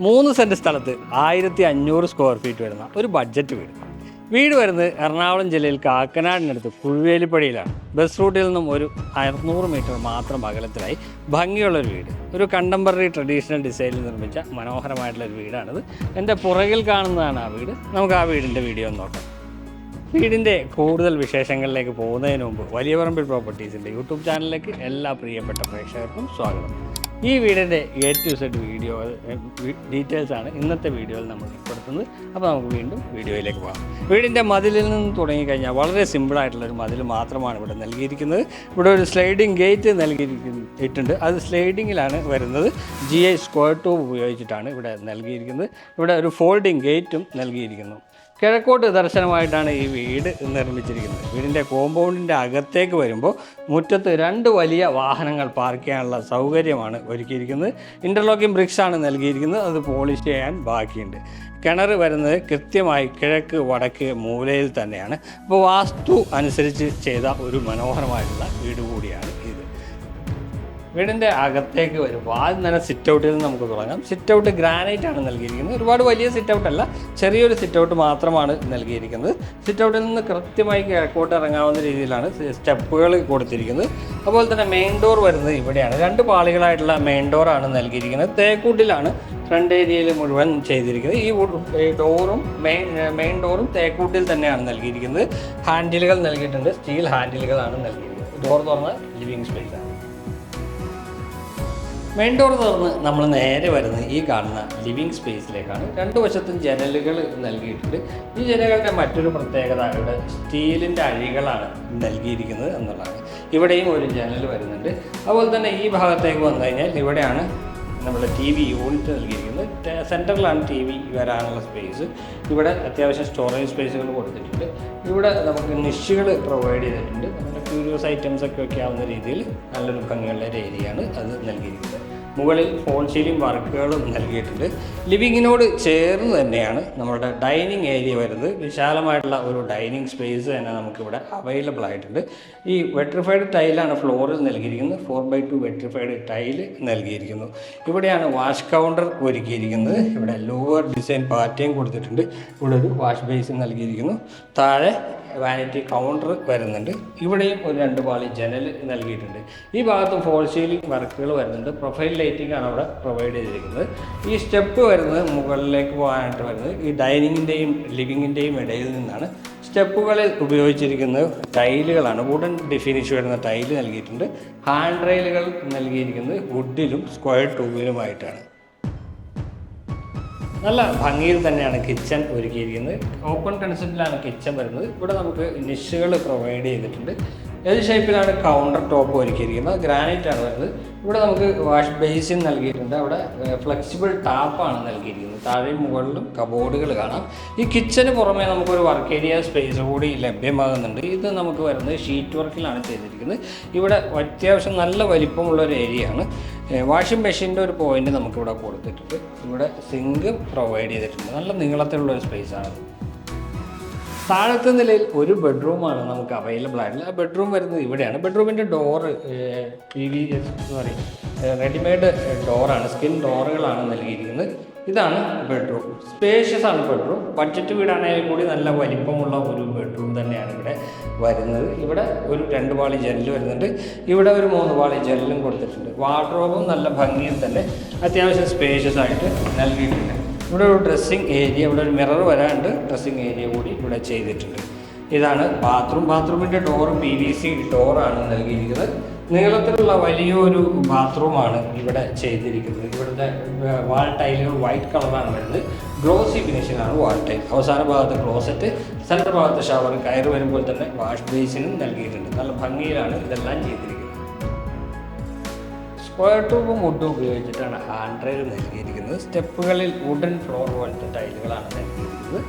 3 cent സ്ഥലത്ത് 1500 square feet വരുന്ന ഒരു ബഡ്ജറ്റ് വീട് വരുന്നത് എറണാകുളം ജില്ലയിൽ കാക്കനാടിനടുത്ത് കുഴുവേലിപ്പടിയിലാണ്. ബസ് റൂട്ടിൽ നിന്നും ഒരു 600 മീറ്റർ മാത്രം അകലത്തിലായി ഭംഗിയുള്ളൊരു വീട്. ഒരു കണ്ടംപററി ട്രഡീഷണൽ ഡിസൈനിൽ നിർമ്മിച്ച മനോഹരമായിട്ടുള്ളൊരു വീടാണിത്. എൻ്റെ പുറകിൽ കാണുന്നതാണ് ആ വീട്. നമുക്ക് ആ വീടിൻ്റെ വീഡിയോ ഒന്ന് നോക്കാം. വീടിൻ്റെ കൂടുതൽ വിശേഷങ്ങളിലേക്ക് പോകുന്നതിന് മുമ്പ് വലിയ പറമ്പിൽ പ്രോപ്പർട്ടീസിൻ്റെ യൂട്യൂബ് ചാനലിലേക്ക് എല്ലാ പ്രിയപ്പെട്ട പ്രേക്ഷകർക്കും സ്വാഗതം. ഈ വീടിൻ്റെ A to Z വീഡിയോ ഡീറ്റെയിൽസാണ് ഇന്നത്തെ വീഡിയോയിൽ നമ്മൾ ഉൾപ്പെടുത്തുന്നത്. അപ്പോൾ നമുക്ക് വീണ്ടും വീഡിയോയിലേക്ക് പോകാം. വീടിൻ്റെ മതിലിൽ നിന്ന് തുടങ്ങിക്കഴിഞ്ഞാൽ വളരെ സിമ്പിളായിട്ടുള്ളൊരു മതിൽ മാത്രമാണ് ഇവിടെ നൽകിയിരിക്കുന്നത്. ഇവിടെ ഒരു സ്ലൈഡിങ് ഗേറ്റ് നൽകിയിട്ടുണ്ട്. അത് സ്ലൈഡിങ്ങിലാണ് വരുന്നത്. GI സ്ക്വയർ ട്യൂബ് ഉപയോഗിച്ചിട്ടാണ് ഇവിടെ നൽകിയിരിക്കുന്നത്. ഇവിടെ ഒരു ഫോൾഡിങ് ഗേറ്റും നൽകിയിരിക്കുന്നു. കിഴക്കോട്ട് ദർശനമായിട്ടാണ് ഈ വീട് നിർമ്മിച്ചിരിക്കുന്നത്. വീടിൻ്റെ കോമ്പൗണ്ടിൻ്റെ അകത്തേക്ക് വരുമ്പോൾ മുറ്റത്ത് 2 വലിയ വാഹനങ്ങൾ പാർക്ക് ചെയ്യാനുള്ള സൗകര്യമാണ് ഒരുക്കിയിരിക്കുന്നത്. ഇൻ്റർലോക്കിംഗ് ബ്രിക്സാണ് നൽകിയിരിക്കുന്നത്. അത് പോളിഷ് ചെയ്യാൻ ബാക്കിയുണ്ട്. കിണർ വരുന്നത് കൃത്യമായി കിഴക്ക് വടക്ക് മൂലയിൽ തന്നെയാണ്. അപ്പോൾ വാസ്തു അനുസരിച്ച് ചെയ്ത ഒരു മനോഹരമായിട്ടുള്ള വീട് കൂടിയാണ് ഇത്. വീടിൻ്റെ അകത്തേക്ക് വരുമ്പോൾ ആദ്യം തന്നെ സിറ്റ് ഔട്ടിൽ നിന്ന് നമുക്ക് തുടങ്ങാം. സിറ്റ് ഔട്ട് ഗ്രാനൈറ്റ് ആണ് നൽകിയിരിക്കുന്നത്. ഒരുപാട് വലിയ സിറ്റ് ഔട്ട് അല്ല, ചെറിയൊരു സിറ്റ് ഔട്ട് മാത്രമാണ് നൽകിയിരിക്കുന്നത്. സിറ്റ് ഔട്ടിൽ നിന്ന് കൃത്യമായി കിഴക്കോട്ട് ഇറങ്ങാവുന്ന രീതിയിലാണ് സ്റ്റെപ്പുകൾ കൊടുത്തിരിക്കുന്നത്. അതുപോലെ തന്നെ മെയിൻ ഡോർ വരുന്നത് ഇവിടെയാണ്. 2 പാളികളായിട്ടുള്ള മെയിൻ ഡോറാണ് നൽകിയിരിക്കുന്നത്. തേക്കൂട്ടിലാണ് ഫ്രണ്ട് ഏരിയയിൽ മുഴുവൻ ചെയ്തിരിക്കുന്നത്. ഈ ഡോറും മെയിൻ ഡോറും തേക്കൂട്ടിൽ തന്നെയാണ് നൽകിയിരിക്കുന്നത്. ഹാൻഡിലുകൾ നൽകിയിട്ടുണ്ട്. സ്റ്റീൽ ഹാൻഡിലുകളാണ് നൽകിയിരിക്കുന്നത്. ഡോർ തുറന്ന് ലിവിങ് സ്പേസ് ആണ്. മെയിൻ ഡോർ തുറന്ന് നമ്മൾ നേരെ വരുന്നത് ഈ കാണുന്ന ലിവിങ് സ്പേസിലേക്കാണ്. 2 വശത്തും ജനലുകൾ നൽകിയിട്ടുണ്ട്. ഈ ജനലുകളുടെ മറ്റൊരു പ്രത്യേകത ഇവിടെ സ്റ്റീലിൻ്റെ അഴികളാണ് നൽകിയിരിക്കുന്നത് എന്നുള്ളതാണ്. ഇവിടെയും ഒരു ജനൽ വരുന്നുണ്ട്. അതുപോലെ തന്നെ ഈ ഭാഗത്തേക്ക് വന്നു കഴിഞ്ഞാൽ ഇവിടെയാണ് നമ്മുടെ TV യൂണിറ്റ് നൽകിയിരിക്കുന്നത്. സെൻറ്ററിലാണ് TV വരാനുള്ള സ്പേസ്. ഇവിടെ അത്യാവശ്യം സ്റ്റോറേജ് സ്പേസുകൾ കൊടുത്തിട്ടുണ്ട്. ഇവിടെ നമുക്ക് നിഷുകൾ പ്രൊവൈഡ് ചെയ്തിട്ടുണ്ട്. നമ്മുടെ ക്യൂരിയസ് ഐറ്റംസ് ഒക്കെ വയ്ക്കാവുന്ന രീതിയിൽ നല്ലൊരു ഭംഗിയുള്ള ഒരു ഏരിയയാണ് അത് നൽകിയിരിക്കുന്നത്. മുകളിൽ ഫോൾ സീലിംഗ് വർക്കുകളും നൽകിയിട്ടുണ്ട്. ലിവിങ്ങിനോട് ചേർന്ന് തന്നെയാണ് നമ്മുടെ ഡൈനിങ് ഏരിയ വരുന്നത്. വിശാലമായിട്ടുള്ള ഒരു ഡൈനിങ് സ്പേസ് തന്നെ നമുക്കിവിടെ അവൈലബിൾ ആയിട്ടുണ്ട്. ഈ വെട്രിഫൈഡ് ടൈലാണ് ഫ്ലോറിൽ നൽകിയിരിക്കുന്നത്. 4x2 വെട്രിഫൈഡ് ടൈല് നൽകിയിരിക്കുന്നു. ഇവിടെയാണ് വാഷ് കൗണ്ടർ ഒരുക്കിയിരിക്കുന്നത്. ഇവിടെ ലോവർ ഡിസൈൻ പാറ്റേൺ കൊടുത്തിട്ടുണ്ട്. ഇവിടെ ഒരു വാഷ് ബേസിൻ നൽകിയിരിക്കുന്നു. താഴെ വാനിറ്റി കൗണ്ടർ വരുന്നുണ്ട്. ഇവിടെയും ഒരു 2 പാളി ജനൽ നൽകിയിട്ടുണ്ട്. ഈ ഭാഗത്തും ഫോൾ സീലിംഗ് വർക്കുകൾ വരുന്നുണ്ട്. പ്രൊഫൈൽ ലൈറ്റിംഗ് ആണ് അവിടെ പ്രൊവൈഡ് ചെയ്തിരിക്കുന്നത്. ഈ സ്റ്റെപ്പ് വരുന്നത് മുകളിലേക്ക് പോകാനായിട്ട് വരുന്നത് ഈ ഡൈനിങ്ങിൻ്റെയും ലിവിങ്ങിൻ്റെയും ഇടയിൽ നിന്നാണ്. സ്റ്റെപ്പുകളിൽ ഉപയോഗിച്ചിരിക്കുന്നത് ടൈലുകളാണ്. വുഡൻ ഫിനിഷ് വരുന്ന ടൈല് നൽകിയിട്ടുണ്ട്. ഹാൻഡ് റെയിലുകൾ നൽകിയിരിക്കുന്നത് വുഡിലും സ്ക്വയർ ട്യൂബിലുമായിട്ടാണ്. നല്ല ഭംഗിയിൽ തന്നെയാണ് കിച്ചൺ ഒരുക്കിയിരിക്കുന്നത്. ഓപ്പൺ കൺസെപ്റ്റിലാണ് കിച്ചൺ വരുന്നത്. ഇവിടെ നമുക്ക് നിഷുകൾ പ്രൊവൈഡ് ചെയ്തിട്ടുണ്ട്. ഏത് ഷേപ്പിലാണ് കൗണ്ടർ ടോപ്പ് ഒരുക്കിയിരിക്കുന്നത്. ഗ്രാനൈറ്റ് ആണ് വരുന്നത്. ഇവിടെ നമുക്ക് വാഷ് ബേസിൻ നൽകിയിട്ടുണ്ട്. അവിടെ ഫ്ലെക്സിബിൾ ടാപ്പാണ് നൽകിയിരിക്കുന്നത്. താഴെയും മുകളിലും കബോർഡുകൾ കാണാം. ഈ കിച്ചന് പുറമെ നമുക്കൊരു വർക്ക് ഏരിയ സ്പേസ് കൂടി ലഭ്യമാകുന്നുണ്ട്. ഇത് നമുക്ക് വരുന്നത് ഷീറ്റ് വർക്കിലാണ് ചെയ്തിരിക്കുന്നത്. ഇവിടെ അത്യാവശ്യം നല്ല വലിപ്പമുള്ളൊരു ഏരിയയാണ്. വാഷിംഗ് മെഷീൻ്റെ ഒരു പോയിന്റ് നമുക്കിവിടെ കൊടുത്തിട്ടുണ്ട്. ഇവിടെ സിങ്ക് പ്രൊവൈഡ് ചെയ്തിട്ടുണ്ട്. നല്ല നീളത്തിലുള്ളൊരു സ്പേസാണ്. താഴത്തെ നിലയിൽ ഒരു ബെഡ്റൂമാണ് നമുക്ക് അവൈലബിൾ ആയിട്ടുള്ളത്. ആ ബെഡ്റൂം വരുന്നത് ഇവിടെയാണ്. ബെഡ്റൂമിൻ്റെ ഡോറ് റെഡിമെയ്ഡ് ഡോറാണ്. സ്കിൻ ഡോറുകളാണ് നൽകിയിരിക്കുന്നത്. ഇതാണ് ബെഡ്റൂം. സ്പേഷ്യസ് ആണ് ബെഡ്റൂം. ബഡ്ജറ്റ് വീടാണെങ്കിൽ കൂടി നല്ല വലിപ്പമുള്ള ഒരു ബെഡ്റൂം തന്നെയാണ് ഇവിടെ വരുന്നത്. ഇവിടെ ഒരു 2 പാളി ജനൽ വരുന്നുണ്ട്. ഇവിടെ ഒരു 3 പാളി ജനലും കൊടുത്തിട്ടുണ്ട്. വാർഡ്രോബും നല്ല ഭംഗിയിൽ തന്നെ അത്യാവശ്യം സ്പേഷ്യസ് ആയിട്ട് നൽകിയിട്ടുണ്ട്. ഇവിടെ ഒരു ഡ്രസ്സിങ് ഏരിയ, ഇവിടെ ഒരു മിറർ വരാണ്ട് ഡ്രസ്സിങ് ഏരിയ കൂടി ഇവിടെ ചെയ്തിട്ടുണ്ട്. ഇതാണ് ബാത്റൂം. ബാത്റൂമിൻ്റെ ഡോറ് PVC ഡോറാണ് നൽകിയിരിക്കുന്നത്. നീളത്തിലുള്ള വലിയൊരു ബാത്റൂമാണ് ഇവിടെ ചെയ്തിരിക്കുന്നത്. ഇവിടുത്തെ വാൾ ടൈലുകൾ വൈറ്റ് കളറാണ് വരുന്നത്. ഗ്ലോസി ഫിനിഷിലാണ് വാൾ ടൈൽ. അവസാന ഭാഗത്ത് ക്ലോസറ്റ്, സെൻറ്റർ ഭാഗത്ത് ഷവർ, കയറി വരുമ്പോൾ തന്നെ വാഷ് ബേസിനും നൽകിയിട്ടുണ്ട്. നല്ല ഭംഗിയിലാണ് ഇതെല്ലാം ചെയ്തിരിക്കുന്നത്. സ്ക്വയർ ട്യൂബും വുഡും ഉപയോഗിച്ചിട്ടാണ് ഹാൻഡ് റെയിൽ നൽകിയിരിക്കുന്നത്. സ്റ്റെപ്പുകളിൽ വുഡൻ ഫ്ലോർ പോലത്തെ ടൈലുകളാണ് നൽകിയിരിക്കുന്നത്.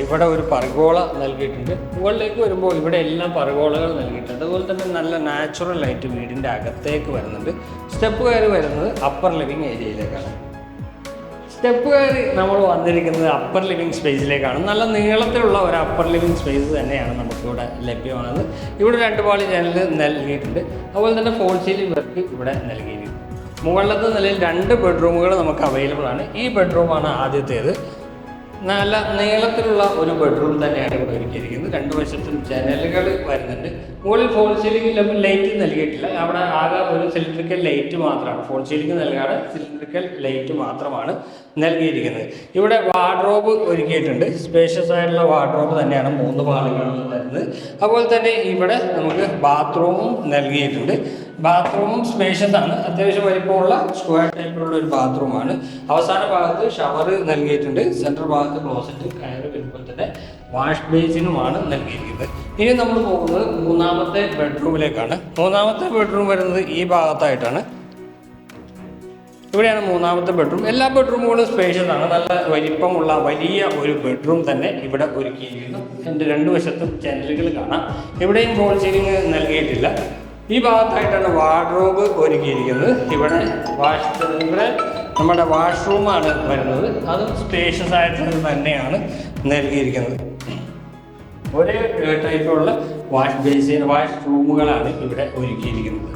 ഇവിടെ ഒരു പർഗോള നൽകിയിട്ടുണ്ട്. മുകളിലേക്ക് വരുമ്പോൾ ഇവിടെ എല്ലാം പർഗോളകൾ നൽകിയിട്ടുണ്ട്. അതുപോലെ തന്നെ നല്ല നാച്ചുറൽ ലൈറ്റ് വീടിൻ്റെ അകത്തേക്ക് വരുന്നുണ്ട്. സ്റ്റെപ്പ് കയറി വരുന്നത് അപ്പർ ലിവിങ് ഏരിയയിലേക്കാണ്. സ്റ്റെപ്പ് കയറി നമ്മൾ വന്നിരിക്കുന്നത് അപ്പർ ലിവിങ് സ്പേസിലേക്കാണ്. നല്ല നീളത്തിലുള്ള ഒരു അപ്പർ ലിവിങ് സ്പേസ് തന്നെയാണ് നമുക്കിവിടെ ലഭ്യമാകുന്നത്. ഇവിടെ 2 പാളി ജനൽ നൽകിയിട്ടുണ്ട്. അതുപോലെ തന്നെ ഫോൾ സീലിംഗ് വർക്ക് ഇവിടെ നൽകിയിരിക്കുന്നു. മുകളിലത്തെ നിലയിൽ 2 ബെഡ്റൂമുകൾ നമുക്ക് അവൈലബിൾ ആണ്. ഈ ബെഡ്റൂമാണ് ആദ്യത്തേത്. നല്ല നീളത്തിലുള്ള ഒരു ബെഡ്റൂം തന്നെയാണ് ഇവിടെ ഒരുക്കിയിരിക്കുന്നത്. 2 വശത്തും ജനലുകൾ വരുന്നുണ്ട്. മുകളിൽ ഫോൾ സീലിംഗ് ലൈറ്റ് നൽകിയിട്ടില്ല. അവിടെ ആകെ ഒരു സിലിണ്ടറിക്കൽ ലൈറ്റ് മാത്രമാണ്, ഫോൾ സീലിംഗ് നൽകാതെ സിലിണ്ടറിക്കൽ ലൈറ്റ് മാത്രമാണ് നൽകിയിരിക്കുന്നത്. ഇവിടെ വാർഡ്രോബ് ഒരുക്കിയിട്ടുണ്ട്. സ്പേഷ്യസ് ആയിട്ടുള്ള വാർഡ്രോബ് തന്നെയാണ് 3 പാളികളിൽ വരുന്നത്. അതുപോലെ തന്നെ ഇവിടെ നമുക്ക് ബാത്റൂമും നൽകിയിട്ടുണ്ട്. ബാത്റൂമും സ്പേഷ്യസ് ആണ്, അത്യാവശ്യം വലിപ്പമുള്ള സ്ക്വയർ ടൈപ്പിലുള്ള ഒരു ബാത്റൂമാണ്. അവസാന ഭാഗത്ത് ഷവർ നൽകിയിട്ടുണ്ട്. സെൻട്രൽ ഭാഗത്ത് ക്ലോസറ്റ് കയറി വരുമ്പോൾ തന്നെ വാഷ് ബേസിനുമാണ് നൽകിയിരിക്കുന്നത്. ഇനി നമ്മൾ പോകുന്നത് 3ാമത്തെ ബെഡ്റൂമിലേക്കാണ്. 3ാമത്തെ ബെഡ്റൂം വരുന്നത് ഈ ഭാഗത്തായിട്ടാണ്. ഇവിടെയാണ് 3ാമത്തെ ബെഡ്റൂം. എല്ലാ ബെഡ്റൂമുകളും സ്പേഷ്യസ് ആണ്. നല്ല വലിപ്പമുള്ള വലിയ ഒരു ബെഡ്റൂം തന്നെ ഇവിടെ ഒരുക്കിയിരിക്കുന്നു. എൻ്റെ 2 വശത്തും ജനലുകൾ കാണാം. ഇവിടെയും ഫോൾ സീലിംഗ് നൽകിയിട്ടില്ല. ഈ ഭാഗത്തായിട്ടാണ് വാർഡ്രോബ് ഒരുക്കിയിരിക്കുന്നത്. ഇവിടെ നമ്മുടെ വാഷ്റൂമാണ് വരുന്നത്. അതും സ്പേഷ്യസ് ആയിട്ടുള്ളത് തന്നെയാണ് നൽകിയിരിക്കുന്നത്. ഒരേ ടൈപ്പുള്ള വാഷ് റൂമുകളാണ് ഇവിടെ ഒരുക്കിയിരിക്കുന്നത്.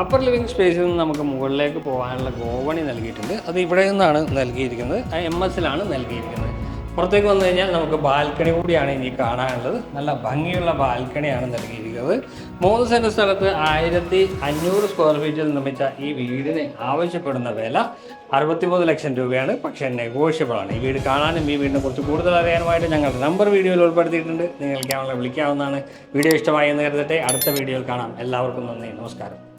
അപ്പർ ലിവിങ് സ്പേസിൽ നിന്ന് നമുക്ക് മുകളിലേക്ക് പോകാനുള്ള ഗോവണി നൽകിയിട്ടുണ്ട്. അത് ഇവിടെ നിന്നാണ് നൽകിയിരിക്കുന്നത്. MS-ലാണ് നൽകിയിരിക്കുന്നത്. പുറത്തേക്ക് വന്നു കഴിഞ്ഞാൽ നമുക്ക് ബാൽക്കണി കൂടിയാണ് ഇനി കാണാനുള്ളത്. നല്ല ഭംഗിയുള്ള ബാൽക്കണിയാണ് നൽകിയിരിക്കുന്നത്. 3 സെൻറ് സ്ഥലത്ത് 1500 സ്ക്വയർ ഫീറ്റിൽ നിർമ്മിച്ച ഈ വീടിന് ആവശ്യപ്പെടുന്ന വില 63 ലക്ഷം രൂപയാണ്. പക്ഷേ നെഗോഷ്യബിൾ ആണ്. ഈ വീട് കാണാനും ഈ വീടിനെ കുറിച്ച് കൂടുതൽ അറിയാനുമായിട്ട് ഞങ്ങളുടെ നമ്പർ വീഡിയോയിൽ ഉൾപ്പെടുത്തിയിട്ടുണ്ട്. നിങ്ങൾക്ക് ഞങ്ങളെ വിളിക്കാവുന്നതാണ്. വീഡിയോ ഇഷ്ടമായി എന്ന് കരുതട്ടെ. അടുത്ത വീഡിയോയിൽ കാണാം. എല്ലാവർക്കും നന്ദി, നമസ്കാരം.